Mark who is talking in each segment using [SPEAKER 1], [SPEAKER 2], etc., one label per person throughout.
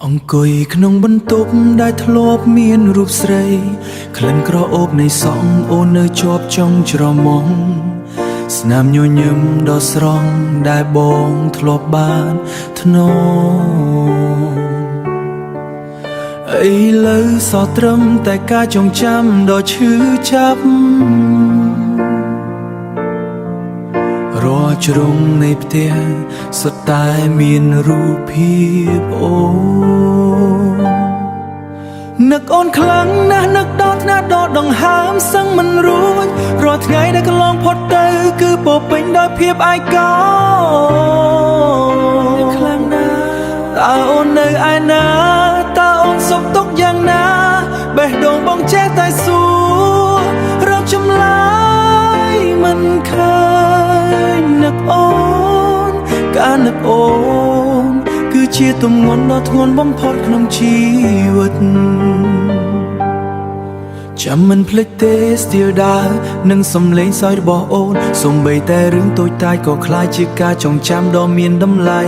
[SPEAKER 1] អង្គុយក្នុងបន្ទប់ដែលធ្លាប់មានរូបស្រីក្លិនក្រអូបនៃសក់អូននៅជាប់ចុងច្រមុះស្នាមញញឹមដ៏ស្រស់ដែលបងធ្លាប់បានធ្នមឥឡូវសោះត្រឹមតែការចងចាំដ៏ឈឺចាប់រាល់ជ្រុងនៃផ្ទះសុទ្ធតែមានរូបភាពអូននឹកអូនខ្លាំងណាស់នឹកដល់ថ្នាក់ដល់ដង្ហើមសឹងមិនរួចរាល់ថ្ងៃដែលកន្លងផុតទៅគឺពោពេញដោយភាពឯកោខ្លាំងណាស់តើអូននៅឯណាតើអូនសុខទុក្ខយ៉ាងណាបេះដូងបងចេះតែសួររកចម្លើយមិនឃើញនឹកអូនការនឹកអូនគឺជាទម្ងន់ដ៏ធ្ងន់បំផុតក្នុងជីវិតចាំមិនភ្លេចទេស្ទៀលដើរនិងសំឡេងសើចរបស់អូនសូម្បីតែរឿងតូចតាចក៏คล้ายជាការចងចាំដ៏មានតម្លៃ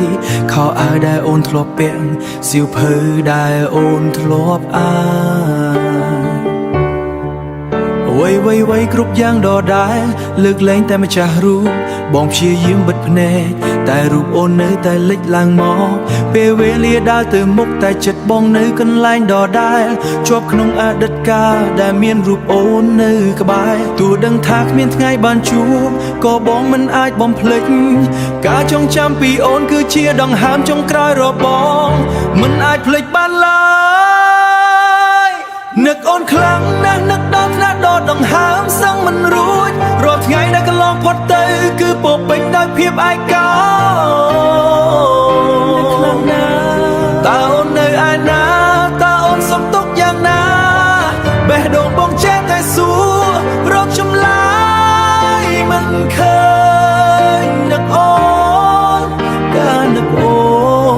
[SPEAKER 1] ខោអាវដែលអូនធ្លាប់ពាក់សៀវភៅដែលអូនធ្លាប់អានវ័យគ្រប់យ៉ាងដដែលលើកលែងតែម្ចាស់រូបបងព្យាយាមបិទភ្នែកតែរូបអូននៅតែលេចឡើងមកពេលវេលាដើរទៅមុខតែចិត្តបងនៅកន្លែងដដែលជាប់ក្នុងអតីតកាលដែលមានរូបអូននៅក្បែរទោះដឹងថាគ្មានថ្ងៃបានជួបក៏បងមិនអាចបំភ្លេចការចងចាំពីអូនគឺជាដង្ហើមចុងក្រោយរបស់បងមិនអាចភ្លេចបានឡើយនឹកអូនខ្លាំងណាស់នឹកដល់ថ្នាក់ដល់ដង្ហើមសឹងមិនរួចរាល់ថ្ងៃដែលកន្លងផុតទៅគឺពោពេញដោយភាពឯកោខ្លាំងណាស់តើអូននៅឯណាតើអូនសុខទុក្ខយ៉ាងណាបេះដូងបងចេះតែសួររកចម្លើយមិនឃើញនឹកអូនការនឹកអូ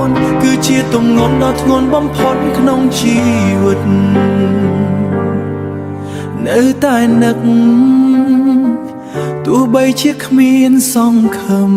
[SPEAKER 1] នគឺជាទម្ងន់ដ៏ធ្ងន់បំផុតក្នុងជីវិតនៅតែនឹកទោះបីជាគ្មានសង្ឃឹម